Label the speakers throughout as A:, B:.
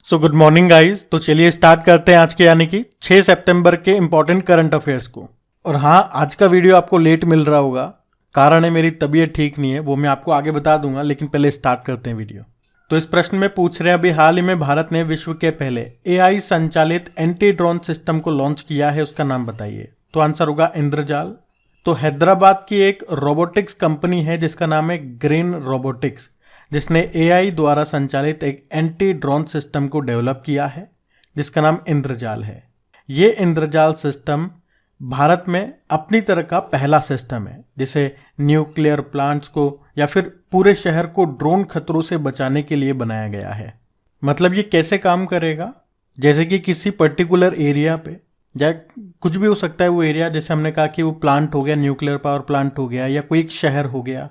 A: So good morning guys. तो चलिए start करते हैं आज के यानी कि 6 सितंबर के इंपॉर्टेंट करंट अफेयर्स को। और हाँ, आज का वीडियो आपको लेट मिल रहा होगा, कारण है मेरी तबीयत ठीक नहीं है, वो मैं आपको आगे बता दूंगा, लेकिन पहले स्टार्ट करते हैं वीडियो। तो इस प्रश्न में पूछ रहे हैं, अभी हाल ही में भारत ने विश्व के पहले AI संचालित एंटी ड्रोन सिस्टम को लॉन्च किया है, उसका नाम बताइए। तो आंसर होगा इंद्रजाल। तो हैदराबाद की एक रोबोटिक्स कंपनी है जिसका नाम है ग्रीन रोबोटिक्स, जिसने AI द्वारा संचालित एक एंटी ड्रोन सिस्टम को डेवलप किया है जिसका नाम इंद्रजाल है। ये इंद्रजाल सिस्टम भारत में अपनी तरह का पहला सिस्टम है जिसे न्यूक्लियर प्लांट्स को या फिर पूरे शहर को ड्रोन खतरों से बचाने के लिए बनाया गया है। मतलब ये कैसे काम करेगा, जैसे कि किसी पर्टिकुलर एरिया पे या कुछ भी हो सकता है वो एरिया, जैसे हमने कहा कि वो प्लांट हो गया, न्यूक्लियर पावर प्लांट हो गया, या कोई एक शहर हो गया,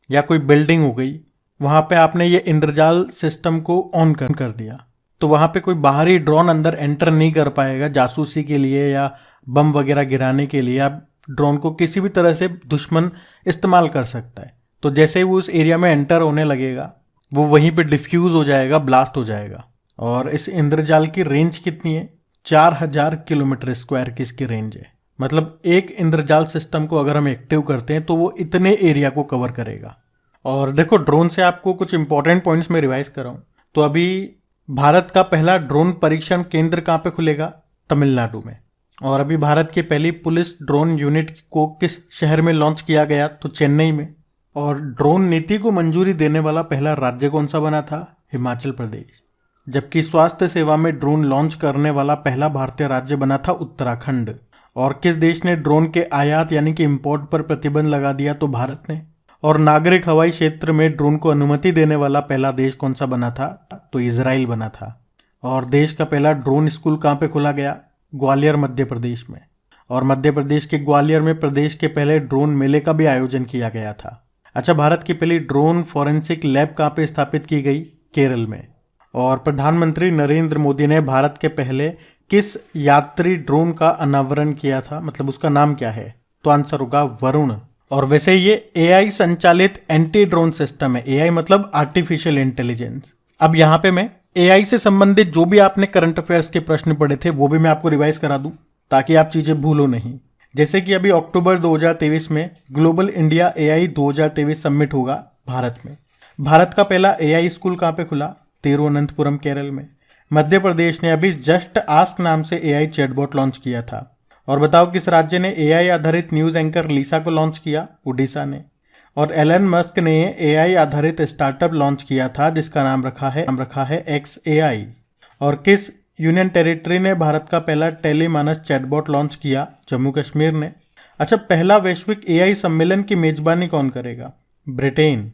A: या कोई बिल्डिंग हो गई, वहाँ पे आपने ये इंद्रजाल सिस्टम को ऑन कर दिया तो वहाँ पे कोई बाहरी ड्रोन अंदर एंटर नहीं कर पाएगा जासूसी के लिए या बम वगैरह गिराने के लिए। आप ड्रोन को किसी भी तरह से दुश्मन इस्तेमाल कर सकता है। तो जैसे ही वो उस एरिया में एंटर होने लगेगा वो वहीं पे डिफ्यूज़ हो जाएगा, ब्लास्ट हो जाएगा। और इस इंद्रजाल की रेंज कितनी है? 4000 किलोमीटर स्क्वायर की इसकी रेंज है। मतलब एक इंद्रजाल सिस्टम को अगर हम एक्टिव करते हैं तो वो इतने एरिया को कवर करेगा। और देखो, ड्रोन से आपको कुछ इंपॉर्टेंट पॉइंट्स में रिवाइज कर रहा हूँ। तो अभी भारत का पहला ड्रोन परीक्षण केंद्र कहाँ पे खुलेगा? तमिलनाडु में। और अभी भारत की पहली पुलिस ड्रोन यूनिट को किस शहर में लॉन्च किया गया? तो चेन्नई में। और ड्रोन नीति को मंजूरी देने वाला पहला राज्य कौन सा बना था? हिमाचल प्रदेश। जबकि स्वास्थ्य सेवा में ड्रोन लॉन्च करने वाला पहला भारतीय राज्य बना था उत्तराखंड। और किस देश ने ड्रोन के आयात यानी कि इंपोर्ट पर प्रतिबंध लगा दिया? तो भारत ने। और नागरिक हवाई क्षेत्र में ड्रोन को अनुमति देने वाला पहला देश कौन सा बना था? तो इजराइल बना था। और देश का पहला ड्रोन स्कूल कहाँ पे खोला गया? ग्वालियर, मध्य प्रदेश में। और मध्य प्रदेश के ग्वालियर में प्रदेश के पहले ड्रोन मेले का भी आयोजन किया गया था। अच्छा, भारत की पहली ड्रोन फॉरेंसिक लैब कहाँ पे स्थापित की गई? केरल में। और प्रधानमंत्री नरेंद्र मोदी ने भारत के पहले किस यात्री ड्रोन का अनावरण किया था? मतलब उसका नाम क्या है? तो आंसर होगा वरुण। और वैसे ये AI संचालित एंटी ड्रोन सिस्टम है। AI मतलब आर्टिफिशियल इंटेलिजेंस। अब यहाँ पे मैं AI से संबंधित जो भी आपने करंट अफेयर्स के प्रश्न पढ़े थे वो भी मैं आपको रिवाइज करा दूं ताकि आप चीजें भूलो नहीं। जैसे कि अभी अक्टूबर 2023 में ग्लोबल इंडिया AI 2023 समिट होगा भारत में। भारत का पहला AI स्कूल कहाँ पे खुला? तिरुवनंतपुरम, केरल में। मध्य प्रदेश ने अभी जस्ट आस्क नाम से AI चैटबॉट लॉन्च किया था। और बताओ किस राज्य ने AI आधारित न्यूज एंकर लिसा को लॉन्च किया? उड़ीसा ने। और एलन मस्क ने AI आधारित स्टार्टअप लॉन्च किया था जिसका नाम रखा है XAI। और किस यूनियन टेरिटरी ने भारत का पहला टेलीमानस चैटबॉट लॉन्च किया? जम्मू कश्मीर ने। अच्छा, पहला वैश्विक AI सम्मेलन की मेजबानी कौन करेगा? ब्रिटेन।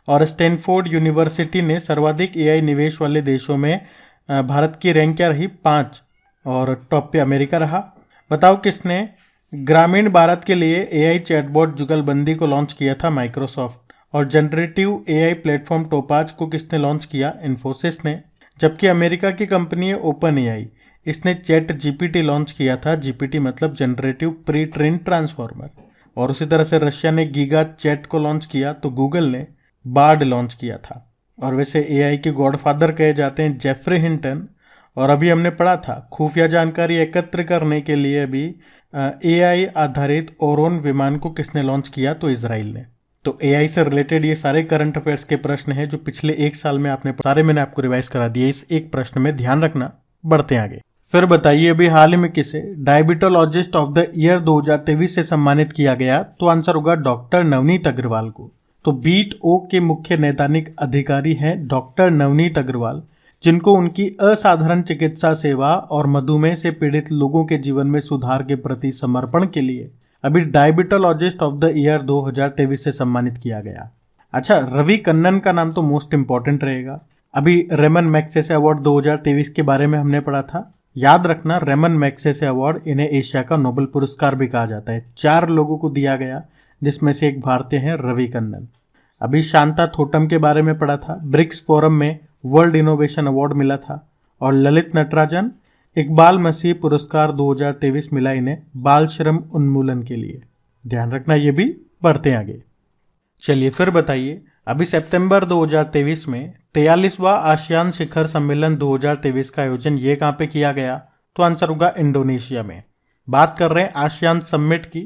A: और स्टैनफोर्ड यूनिवर्सिटी ने सर्वाधिक AI निवेश वाले देशों में भारत की रैंक क्या रही? 5। और टॉप पे अमेरिका रहा। बताओ किसने ग्रामीण भारत के लिए AI चैटबॉट जुगलबंदी को लॉन्च किया था? माइक्रोसॉफ्ट। और जनरेटिव AI प्लेटफॉर्म टोपाज को किसने लॉन्च किया? इन्फोसिस ने। जबकि अमेरिका की कंपनी है OpenAI, इसने चैट GPT लॉन्च किया था। GPT मतलब जनरेटिव प्री ट्रेन ट्रांसफॉर्मर। और उसी तरह से रशिया ने गीगा चैट को लॉन्च किया, तो गूगल ने बार्ड लॉन्च किया था। और वैसे AI के गॉडफादर कहे जाते हैं जेफरी हिंटन। और अभी हमने पढ़ा था खुफिया जानकारी एकत्र करने के लिए भी AI आधारित ओरोन विमान को किसने लॉन्च किया? तो इजराइल ने। तो AI से रिलेटेड ये सारे करंट अफेयर्स के प्रश्न हैं जो पिछले एक साल में आपने सारे मैंने आपको रिवाइज करा दिए। इस एक प्रश्न में ध्यान रखना। बढ़ते आगे। फिर बताइए, अभी हाल ही में किसे डायबिटोलॉजिस्ट ऑफ द ईयर 2023 से सम्मानित किया गया? तो आंसर होगा डॉक्टर नवनीत अग्रवाल को। तो बीट ओ के मुख्य नैदानिक अधिकारी हैं डॉक्टर नवनीत अग्रवाल, जिनको उनकी असाधारण चिकित्सा सेवा और मधुमेह से पीड़ित लोगों के जीवन में सुधार के प्रति समर्पण के लिए अभी डायबिटोलॉजिस्ट ऑफ द ईयर 2023 से सम्मानित किया गया। अच्छा, रवि कन्नन का नाम तो मोस्ट इंपॉर्टेंट रहेगा। अभी रेमन मैग्सेसे अवार्ड 2023 के बारे में हमने पढ़ा था। याद रखना, रेमन मैग्सेसे अवार्ड इन्हें एशिया का नोबेल पुरस्कार भी कहा जाता है। 4 लोगों को दिया गया जिसमें से एक भारतीय हैं रवि कन्नन। अभी शांता थोटम के बारे में पढ़ा था। ब्रिक्स फोरम में वर्ल्ड इनोवेशन अवार्ड मिला था। और ललित नटराजन इकबाल मसीह पुरस्कार 2023 मिला इन्हें बाल श्रम उन्मूलन के लिए। ध्यान रखना ये भी। बढ़ते आगे। चलिए फिर बताइए, अभी सितंबर 2023 में 43वां आसियान शिखर सम्मेलन 2023 का आयोजन ये कहाँ पे किया गया? तो आंसर होगा इंडोनेशिया में। बात कर रहे हैं आसियान समिट की,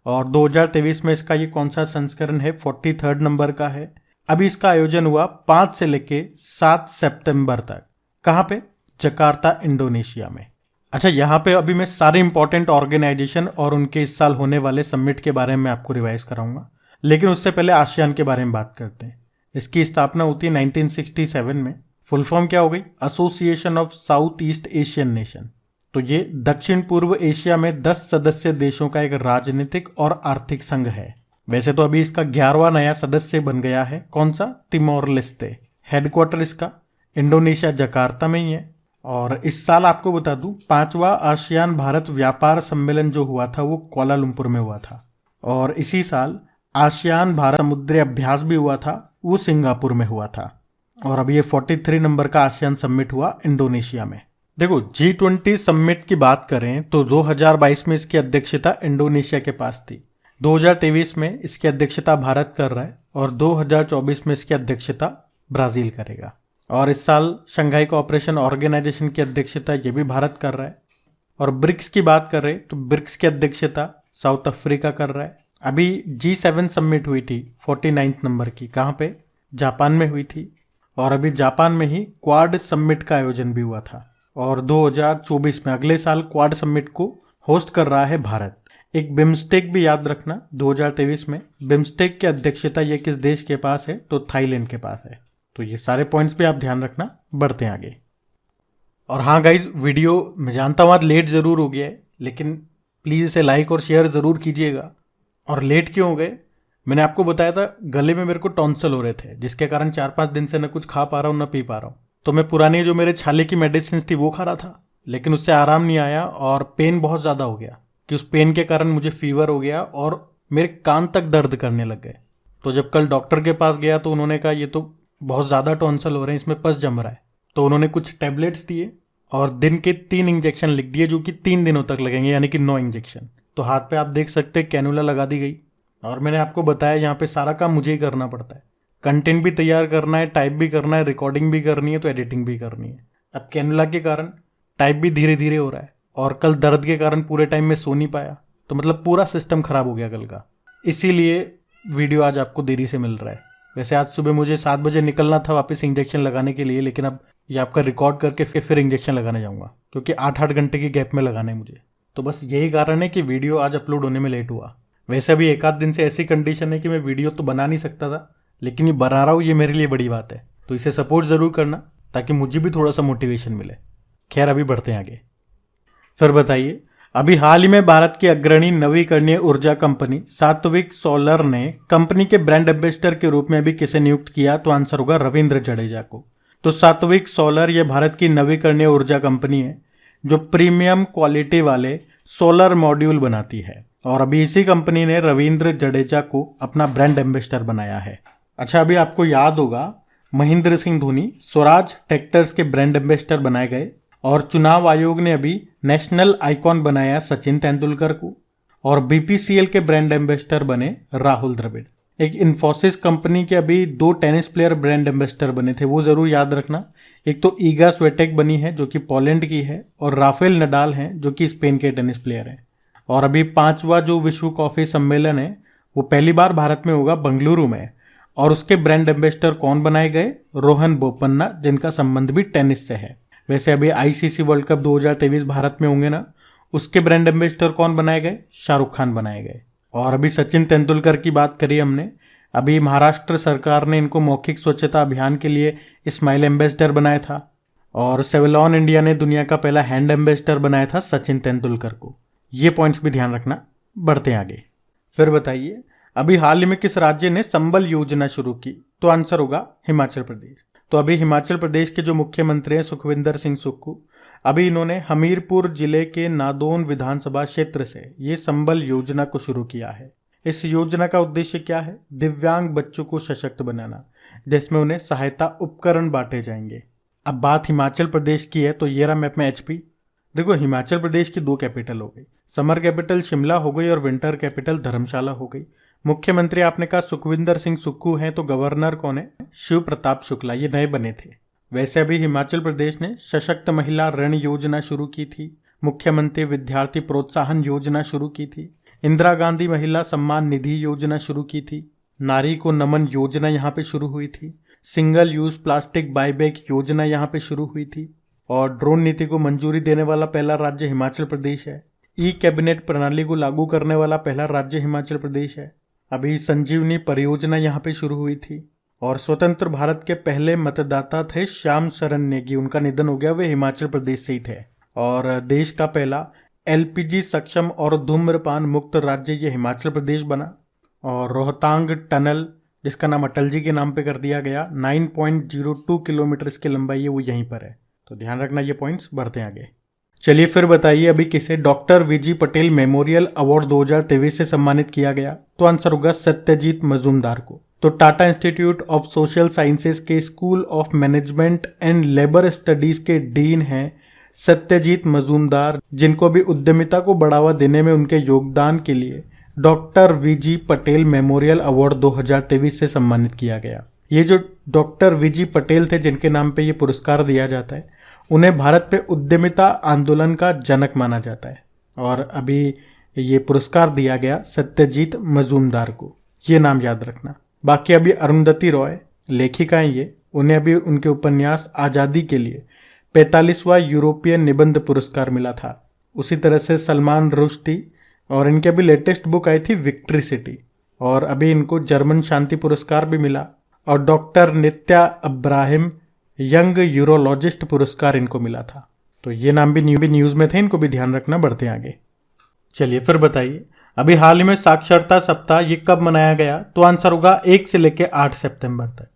A: और 2023 में इसका ये कौन सा संस्करण है? 43rd नंबर का है। अभी इसका आयोजन हुआ 5 से लेके 7 सितंबर तक। कहाँ पे? जकार्ता, इंडोनेशिया में। अच्छा, यहाँ पे अभी मैं सारे इंपॉर्टेंट ऑर्गेनाइजेशन और उनके इस साल होने वाले समिट के बारे में आपको रिवाइज कराऊंगा, लेकिन उससे पहले आसियान के बारे में बात करते हैं। इसकी स्थापना होती है 1967 में। फुल फॉर्म क्या हो गई? Association of south east Asian nation. तो ये दक्षिण पूर्व एशिया में 10 सदस्य देशों का एक राजनीतिक और आर्थिक संघ है। वैसे तो अभी इसका 11वां नया सदस्य बन गया है। कौन सा? Timor Leste. हेडक्वार्टर इसका इंडोनेशिया जकार्ता में ही है। और इस साल आपको बता दूं, 5वां आसियान भारत व्यापार सम्मेलन जो हुआ था वो कोलालमपुर में हुआ था। और इसी साल आसियान भारत समुद्री अभ्यास भी हुआ था, वो सिंगापुर में हुआ था। और अभी ये 43 नंबर का आसियान समिट हुआ इंडोनेशिया में। देखो, G20 समिट की बात करें तो 2022 में इसकी अध्यक्षता इंडोनेशिया के पास थी। 2023 में इसकी अध्यक्षता भारत कर रहा है और 2024 में इसकी अध्यक्षता ब्राजील करेगा। और इस साल शंघाई कोऑपरेशन ऑर्गेनाइजेशन की अध्यक्षता ये भी भारत कर रहा है। और ब्रिक्स की बात कर रहे तो ब्रिक्स की अध्यक्षता साउथ अफ्रीका कर रहा है। अभी G7 समिट हुई थी 49 नंबर की। कहाँ पे? जापान में हुई थी। और अभी जापान में ही क्वाड समिट का आयोजन भी हुआ था। और 2024 में अगले साल क्वाड समिट को होस्ट कर रहा है भारत। एक बिम्स्टेक भी याद रखना, 2023 में बिम्स्टेक की अध्यक्षता ये किस देश के पास है? तो थाईलैंड के पास है। तो ये सारे पॉइंट्स भी आप ध्यान रखना। बढ़ते हैं आगे। और हाँ गाइज, वीडियो मैं जानता हूँ आज लेट ज़रूर हो गया है, लेकिन प्लीज़ इसे लाइक और शेयर ज़रूर कीजिएगा। और लेट क्यों हो गए? मैंने आपको बताया था गले में मेरे को टॉन्सिल हो रहे थे, जिसके कारण 4-5 दिन से न कुछ खा पा रहा हूँ न पी पा रहा हूँ। तो मैं पुरानी जो मेरे छाले की मेडिसिन थी वो खा रहा था, लेकिन उससे आराम नहीं आया और पेन बहुत ज़्यादा हो गया कि उस पेन के कारण मुझे फीवर हो गया और मेरे कान तक दर्द करने लग गए। तो जब कल डॉक्टर के पास गया तो उन्होंने कहा ये तो बहुत ज़्यादा टॉन्सिल हो रहे हैं, इसमें पस जम रहा है। तो उन्होंने कुछ टैबलेट्स दिए और दिन के 3 इंजेक्शन लिख दिए, जो कि 3 दिनों तक लगेंगे, यानी कि 9 इंजेक्शन। तो हाथ पे आप देख सकते हैं कैनुला लगा दी गई। और मैंने आपको बताया यहाँ पे सारा काम मुझे ही करना पड़ता है। कंटेंट भी तैयार करना है, टाइप भी करना है, रिकॉर्डिंग भी करनी है, तो एडिटिंग भी करनी है। अब कैनुला के कारण टाइप भी धीरे धीरे हो रहा है और कल दर्द के कारण पूरे टाइम में सो नहीं पाया, तो मतलब पूरा सिस्टम खराब हो गया कल का। इसीलिए वीडियो आज आपको देरी से मिल रहा है। वैसे आज सुबह मुझे 7 बजे निकलना था वापस इंजेक्शन लगाने के लिए, लेकिन अब ये आपका रिकॉर्ड करके फिर इंजेक्शन लगाने जाऊंगा, क्योंकि 8-8 घंटे के गैप में लगाना है मुझे। तो बस यही कारण है कि वीडियो आज अपलोड होने में लेट हुआ। वैसे भी 1 आध दिन से ऐसी कंडीशन है कि मैं वीडियो तो बना नहीं सकता था, लेकिन ये बना रहा हूँ, ये मेरे लिए बड़ी बात है। तो इसे सपोर्ट ज़रूर करना ताकि मुझे भी थोड़ा सा मोटिवेशन मिले। खैर, अभी बढ़ते हैं आगे। फिर बताइए, अभी हाल ही में भारत की अग्रणी नवीकरणीय ऊर्जा कंपनी सात्विक सोलर ने कंपनी के ब्रांड एम्बेसडर के रूप में अभी किसे नियुक्त किया? तो आंसर होगा रविंद्र जडेजा को। तो सात्विक सोलर ये भारत की नवीकरणीय ऊर्जा कंपनी है जो प्रीमियम क्वालिटी वाले सोलर मॉड्यूल बनाती है। और अभी इसी कंपनी ने रविंद्र जडेजा को अपना ब्रांड एम्बेसडर बनाया है। अच्छा, अभी आपको याद होगा महेंद्र सिंह धोनी स्वराज ट्रैक्टर्स के ब्रांड एम्बेसडर बनाए गए और चुनाव आयोग ने अभी नेशनल आइकॉन बनाया सचिन तेंदुलकर को। और बीपीसीएल के ब्रांड एम्बेसडर बने राहुल द्रविड़। एक इन्फोसिस कंपनी के अभी 2 टेनिस प्लेयर ब्रांड एम्बेसडर बने थे, वो जरूर याद रखना। एक तो ईगा स्वेटेक बनी है जो कि पोलैंड की है, और राफेल नडाल हैं जो कि स्पेन के टेनिस प्लेयर हैं। और अभी 5वां जो विश्व कॉफी सम्मेलन है वो पहली बार भारत में होगा, बेंगलुरु में। और उसके ब्रांड एम्बेसडर कौन बनाए गए? रोहन बोपन्ना, जिनका संबंध भी टेनिस से है। वैसे अभी आईसीसी वर्ल्ड कप 2023 भारत में होंगे ना, उसके ब्रांड एम्बेसडर कौन बनाए गए? शाहरुख खान बनाए गए। और अभी सचिन तेंदुलकर की बात करी हमने, अभी महाराष्ट्र सरकार ने इनको मौखिक स्वच्छता अभियान के लिए स्माइल एम्बेसडर बनाया था। और सेवलॉन इंडिया ने दुनिया का पहला हैंड एम्बेसडर बनाया था सचिन तेंदुलकर को। ये पॉइंट्स भी ध्यान रखना। बढ़ते हैं आगे। फिर बताइए, अभी हाल ही में किस राज्य ने संबल योजना शुरू की? तो आंसर होगा हिमाचल प्रदेश। तो अभी हिमाचल प्रदेश के जो मुख्यमंत्री हैं सुखविंदर सिंह सुक्खू, अभी इन्होंने हमीरपुर जिले के नादौन विधानसभा क्षेत्र से ये संबल योजना को शुरू किया है। इस योजना का उद्देश्य क्या है? दिव्यांग बच्चों को सशक्त बनाना, जिसमें उन्हें सहायता उपकरण बांटे जाएंगे। अब बात हिमाचल प्रदेश की है तो ये रहा मैप में एचपी। देखो, हिमाचल प्रदेश की 2 कैपिटल हो गई, समर कैपिटल शिमला हो गई और विंटर कैपिटल धर्मशाला हो गई। मुख्यमंत्री आपने कहा सुखविंदर सिंह सुक्खू हैं, तो गवर्नर कौन है? शिव प्रताप शुक्ला, ये नए बने थे। वैसे अभी हिमाचल प्रदेश ने सशक्त महिला ऋण योजना शुरू की थी, मुख्यमंत्री विद्यार्थी प्रोत्साहन योजना शुरू की थी, इंदिरा गांधी महिला सम्मान निधि योजना शुरू की थी, नारी को नमन योजना यहाँ पे शुरू हुई थी, सिंगल यूज प्लास्टिक बायबैक योजना यहाँ पे शुरू हुई थी, और ड्रोन नीति को मंजूरी देने वाला पहला राज्य हिमाचल प्रदेश है। ई कैबिनेट प्रणाली को लागू करने वाला पहला राज्य हिमाचल प्रदेश है। अभी संजीवनी परियोजना यहाँ पे शुरू हुई थी, और स्वतंत्र भारत के पहले मतदाता थे श्याम शरण नेगी, उनका निधन हो गया, वे हिमाचल प्रदेश से ही थे। और देश का पहला एलपीजी सक्षम और धूम्रपान मुक्त राज्य ये हिमाचल प्रदेश बना। और रोहतांग टनल, जिसका नाम अटल जी के नाम पे कर दिया गया, 9.02 किलोमीटर इसकी लंबाई है, वो यहीं पर है। तो ध्यान रखना, ये पॉइंट्स बढ़ते हैं आगे। चलिए फिर बताइए अभी किसे doctor VG Patel memorial award 2023 से सम्मानित किया गया? तो आंसर होगा सत्यजीत मजूमदार को। तो Tata institute of social sciences के school of management and labour studies के डीन हैं सत्यजीत मजूमदार, जिनको भी उद्यमिता को बढ़ावा देने में उनके योगदान के लिए doctor VG Patel memorial award 2023 से सम्मानित किया गया। ये जो डॉक्टर वीजी पटेल थे, जिनके नाम पे ये पुरस्कार दिया जाता है, उन्हें भारत पे उद्यमिता आंदोलन का जनक माना जाता है। और अभी ये पुरस्कार दिया गया सत्यजीत मजूमदार को, ये नाम याद रखना। बाकी अभी अरुंधति रॉय लेखिका हैं ये, उन्हें अभी उनके उपन्यास आज़ादी के लिए 45वां यूरोपियन निबंध पुरस्कार मिला था। उसी तरह से सलमान रुश्दी, और इनके अभी लेटेस्ट बुक आई थी विक्ट्री सिटी, और अभी इनको जर्मन शांति पुरस्कार भी मिला। और डॉक्टर नित्या अब्राहिम यंग यूरोलॉजिस्ट पुरस्कार इनको मिला था। तो ये नाम भी न्यूज़ में थे, इनको भी ध्यान रखना। बढ़ते हैं आगे। चलिए फिर बताइए अभी हाल ही में साक्षरता सप्ताह ये कब मनाया गया? तो आंसर होगा 1 से लेकर 8 सितंबर तक।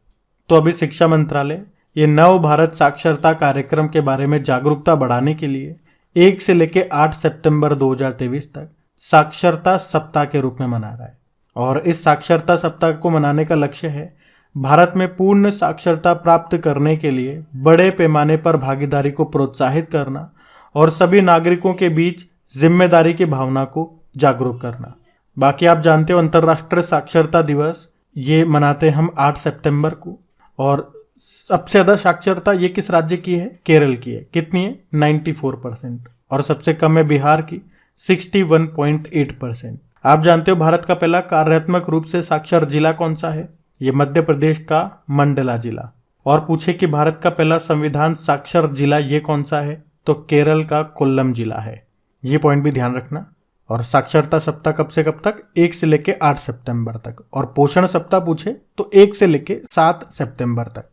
A: तो अभी शिक्षा मंत्रालय ये नव भारत साक्षरता कार्यक्रम के बारे में जागरूकता बढ़ाने के लिए 1 से लेकर 8 सितंबर 2023 तक साक्षरता सप्ताह के रूप में मना रहा है। और इस साक्षरता सप्ताह को मनाने का लक्ष्य है भारत में पूर्ण साक्षरता प्राप्त करने के लिए बड़े पैमाने पर भागीदारी को प्रोत्साहित करना और सभी नागरिकों के बीच जिम्मेदारी की भावना को जागरूक करना। बाकी आप जानते हो अंतर्राष्ट्रीय साक्षरता दिवस ये मनाते हैं हम 8 सितंबर को। और सबसे ज़्यादा साक्षरता ये किस राज्य की है? केरल की है। कितनी है? 94%। और सबसे कम है बिहार की 61.8%। आप जानते हो भारत का पहला कार्यात्मक रूप से साक्षर जिला कौन सा है? ये मध्य प्रदेश का मंडला जिला। और पूछे कि भारत का पहला संविधान साक्षर जिला ये कौन सा है? तो केरल का कोल्लम जिला है। ये पॉइंट भी ध्यान रखना। और साक्षरता सप्ताह कब से कब तक? 1 से लेके 8 सितंबर तक। और पोषण सप्ताह पूछे तो 1 से लेके 7 सितंबर तक।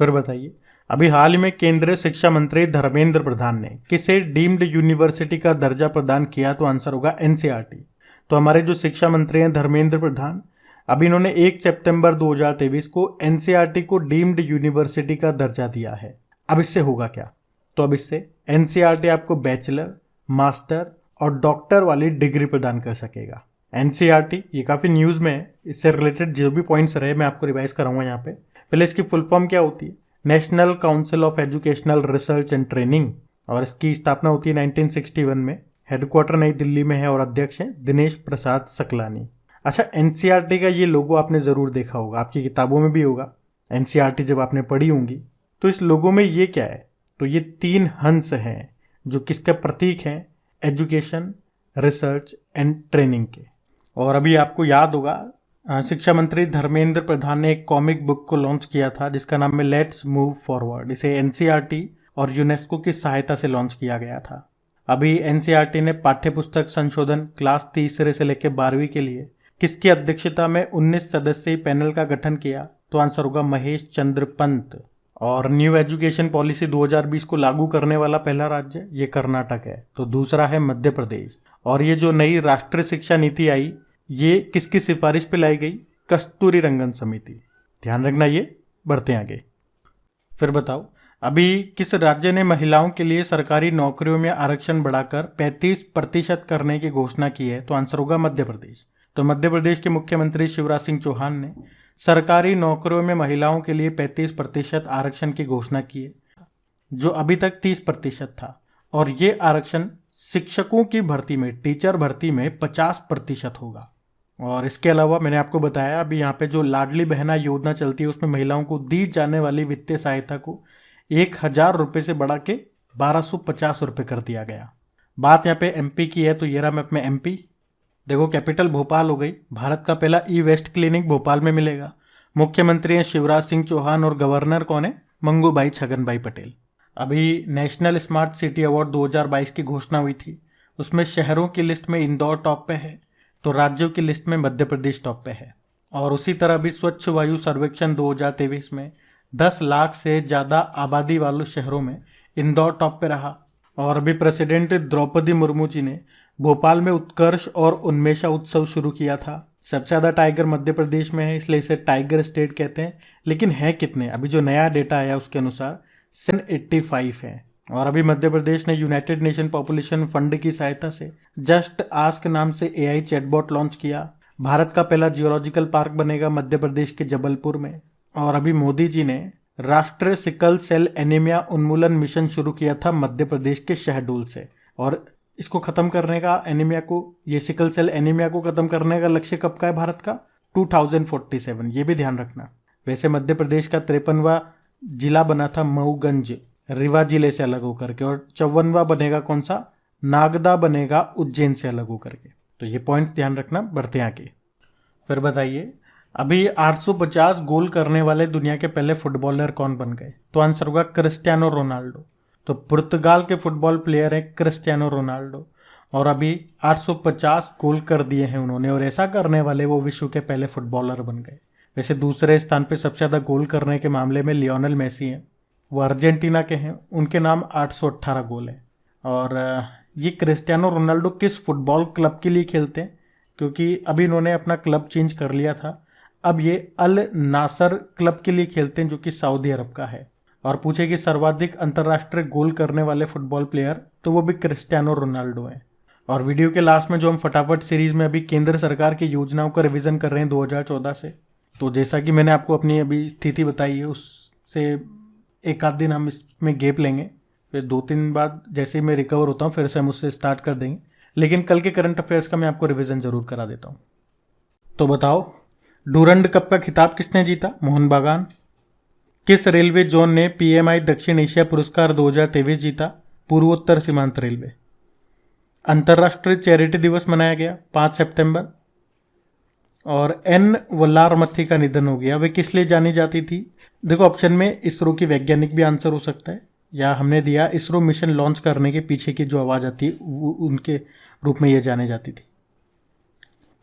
A: फिर बताइए अभी हाल ही में केंद्रीय शिक्षा मंत्री धर्मेंद्र प्रधान ने किसे डीम्ड यूनिवर्सिटी का दर्जा प्रदान किया? तो आंसर होगा एनसीईआरटी। तो हमारे जो शिक्षा मंत्री हैं धर्मेंद्र प्रधान, अभी इन्होंने 1 सितंबर 2023 को एनसीईआरटी को डीम्ड यूनिवर्सिटी का दर्जा दिया है। अब इससे होगा क्या? तो अब इससे एनसीईआरटी आपको बैचलर, मास्टर और डॉक्टर वाली डिग्री प्रदान कर सकेगा। एनसीईआरटी ये काफ़ी न्यूज़ में है, इससे रिलेटेड जो भी पॉइंट्स रहे मैं आपको रिवाइज कराऊंगा यहाँ पे। पहले इसकी फुल फॉर्म क्या होती है? National council of educational research and training. और इसकी स्थापना होती है 1961 में। हेडक्वार्टर नई दिल्ली में है और अध्यक्ष हैं दिनेश प्रसाद सकलानी। अच्छा, एनसीईआरटी का ये लोगो आपने ज़रूर देखा होगा, आपकी किताबों में भी होगा। एनसीईआरटी जब आपने पढ़ी होंगी तो इस लोगो में ये क्या है? तो ये 3 हंस हैं जो किसके प्रतीक हैं? एजुकेशन, रिसर्च एंड ट्रेनिंग के। और अभी आपको याद होगा शिक्षा मंत्री धर्मेंद्र प्रधान ने एक कॉमिक बुक को लॉन्च किया था जिसका नाम है लेट्स मूव फॉरवर्ड। इसे एनसीईआरटी और यूनेस्को की सहायता से लॉन्च किया गया था। अभी एनसीईआरटी ने पाठ्यपुस्तक संशोधन क्लास 3 से लेकर 12वीं के लिए किसकी अध्यक्षता में 19 सदस्यीय पैनल का गठन किया? तो आंसर होगा महेश चंद्र पंत। और न्यू एजुकेशन पॉलिसी 2020 को लागू करने वाला पहला राज्य ये कर्नाटक है, तो दूसरा है मध्य प्रदेश। और ये जो नई राष्ट्रीय शिक्षा नीति आई ये किसकी सिफारिश पे लाई गई? कस्तूरी रंगन समिति। ध्यान रखना ये। बढ़ते हैं आगे। फिर बताओ अभी किस राज्य ने महिलाओं के लिए सरकारी नौकरियों में आरक्षण बढ़ाकर 35% करने की घोषणा की है? तो आंसर होगा मध्य प्रदेश। तो मध्य प्रदेश के मुख्यमंत्री शिवराज सिंह चौहान ने सरकारी नौकरियों में महिलाओं के लिए 35% आरक्षण की घोषणा की है, जो अभी तक 30% था। और ये आरक्षण शिक्षकों की भर्ती में, टीचर भर्ती में 50% होगा। और इसके अलावा मैंने आपको बताया अभी यहाँ पे जो लाडली बहना योजना चलती है उसमें महिलाओं को दी जाने वाली वित्तीय सहायता को 1,000 रुपये से बढ़ा के 1,250 रुपये कर दिया गया। बात यहाँ पे एमपी की है तो ये रहा मैप में एमपी। देखो कैपिटल भोपाल हो गई। भारत का पहला ई वेस्ट क्लिनिक भोपाल में मिलेगा। मुख्यमंत्री हैं शिवराज सिंह चौहान और गवर्नर कौन है? मंगूभाई छगनभाई पटेल। अभी नेशनल स्मार्ट सिटी अवार्ड 2022 की घोषणा हुई थी। उसमें शहरों की लिस्ट में इंदौर टॉप पे है तो राज्यों की लिस्ट में मध्य प्रदेश टॉप पे है। और उसी तरह भी स्वच्छ वायु सर्वेक्षण 2023 में 10 लाख से ज़्यादा आबादी वाले शहरों में इंदौर टॉप पे रहा। और अभी प्रेसिडेंट द्रौपदी मुर्मू जी ने भोपाल में उत्कर्ष और उन्मेषा उत्सव शुरू किया था। सबसे ज़्यादा टाइगर मध्य प्रदेश में है इसलिए इसे टाइगर स्टेट कहते हैं। लेकिन है कितने? अभी जो नया डेटा आया उसके अनुसार 785 है। और अभी मध्य प्रदेश ने यूनाइटेड नेशन पॉपुलेशन फंड की सहायता से जस्ट आस्क नाम से एआई चैटबॉट लॉन्च किया। भारत का पहला जियोलॉजिकल पार्क बनेगा मध्य प्रदेश के जबलपुर में। और अभी मोदी जी ने राष्ट्रीय सिकल सेल एनीमिया उन्मूलन मिशन शुरू किया था मध्य प्रदेश के शहडोल से। और इसको खत्म करने का एनीमिया को, ये सिकल सेल एनीमिया को खत्म करने का लक्ष्य कब का है भारत का? 2047। ये भी ध्यान रखना। वैसे मध्य प्रदेश का 53वां जिला बना था मऊगंज, रीवा जिले से अलग होकर के। और 54वां बनेगा कौन सा? नागदा बनेगा उज्जैन से अलग होकर के। तो ये पॉइंट्स ध्यान रखना। बढ़ते हैं आगे। फिर बताइए अभी 850 गोल करने वाले दुनिया के पहले फुटबॉलर कौन बन गए? तो आंसर होगा क्रिस्टियानो रोनाल्डो। तो पुर्तगाल के फुटबॉल प्लेयर है क्रिस्टियानो रोनाल्डो। और अभी 850 गोल कर दिए हैं उन्होंने। और ऐसा करने वाले वो विश्व के पहले फुटबॉलर बन गए। वैसे दूसरे स्थान पे सबसे ज़्यादा गोल करने के मामले में लियोनेल मेसी हैं। वो अर्जेंटीना के हैं। उनके नाम 818 गोल हैं। और ये क्रिस्टियानो रोनाल्डो किस फुटबॉल क्लब के लिए खेलते हैं? क्योंकि अभी इन्होंने अपना क्लब चेंज कर लिया था। अब ये अल नासर क्लब के लिए खेलते हैं जो कि सऊदी अरब का है। और पूछे कि सर्वाधिक अंतर्राष्ट्रीय गोल करने वाले फुटबॉल प्लेयर, तो वो भी क्रिस्टियानो रोनाल्डो है। और वीडियो के लास्ट में जो हम फटाफट सीरीज में अभी केंद्र सरकार की योजनाओं का रिवीजन कर रहे हैं 2014 से, तो जैसा कि मैंने आपको अपनी अभी स्थिति बताई है उससे एक आध दिन हम इसमें गैप लेंगे। फिर 2-3 बार जैसे ही मैं रिकवर होता हूँ फिर से हम उससे स्टार्ट कर देंगे। लेकिन कल के करंट अफेयर्स का मैं आपको रिवीजन जरूर करा देता हूँ। तो बताओ डूरंड कप का खिताब किसने जीता? मोहन बागान। किस रेलवे जोन ने पीएमआई दक्षिण एशिया पुरस्कार 2023 जीता? पूर्वोत्तर सीमांत रेलवे। अंतर्राष्ट्रीय चैरिटी दिवस मनाया गया 5 सितंबर। और एन वल्लारमथी का निधन हो गया। वे किस लिए जानी जाती थी? देखो ऑप्शन में इसरो की वैज्ञानिक भी आंसर हो सकता है, या हमने दिया इसरो मिशन लॉन्च करने के पीछे की जो आवाज़ आती है उनके रूप में ये जाने जाती थी।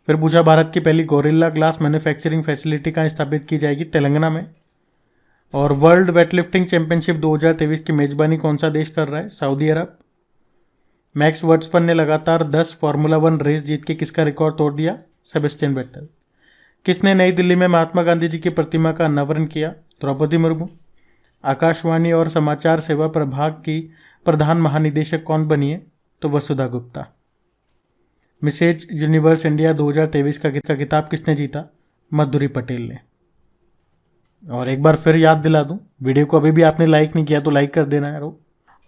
A: फिर पूछा भारत की पहली गोरिल्ला ग्लास मैन्युफैक्चरिंग फैसिलिटी कहाँ स्थापित की जाएगी? तेलंगाना में। और वर्ल्ड वेटलिफ्टिंग चैंपियनशिप 2023 की मेजबानी कौन सा देश कर रहा है? सऊदी अरब। मैक्स वर्स्टपन ने लगातार 10 फार्मूला 1 रेस जीत के किसका रिकॉर्ड तोड़ दिया? Sebastian Vettel. किसने नई दिल्ली में महात्मा गांधी जी की प्रतिमा का अनावरण किया? द्रौपदी मुर्मू। आकाशवाणी और समाचार सेवा प्रभाग की प्रधान महानिदेशक कौन बनी है? तो वसुधा गुप्ता। मिसेज यूनिवर्स इंडिया 2023 का किताब किसने जीता? मधुरी पटेल ने। और एक बार फिर याद दिला दूं, वीडियो को अभी भी आपने लाइक नहीं किया तो लाइक कर देना यारो।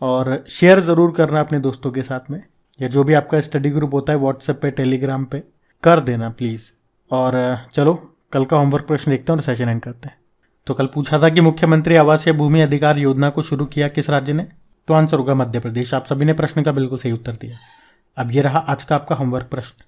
A: और शेयर ज़रूर करना अपने दोस्तों के साथ में, या जो भी आपका स्टडी ग्रुप होता है व्हाट्सएप पे, टेलीग्राम पे कर देना प्लीज़। और चलो कल का होमवर्क प्रश्न देखते हैं और सेशन एंड करते हैं। तो कल पूछा था कि मुख्यमंत्री आवास या भूमि अधिकार योजना को शुरू किया किस राज्य ने? तो आंसर होगा मध्य प्रदेश। आप सभी ने प्रश्न का बिल्कुल सही उत्तर दिया। अब ये रहा आज का आपका होमवर्क प्रश्न।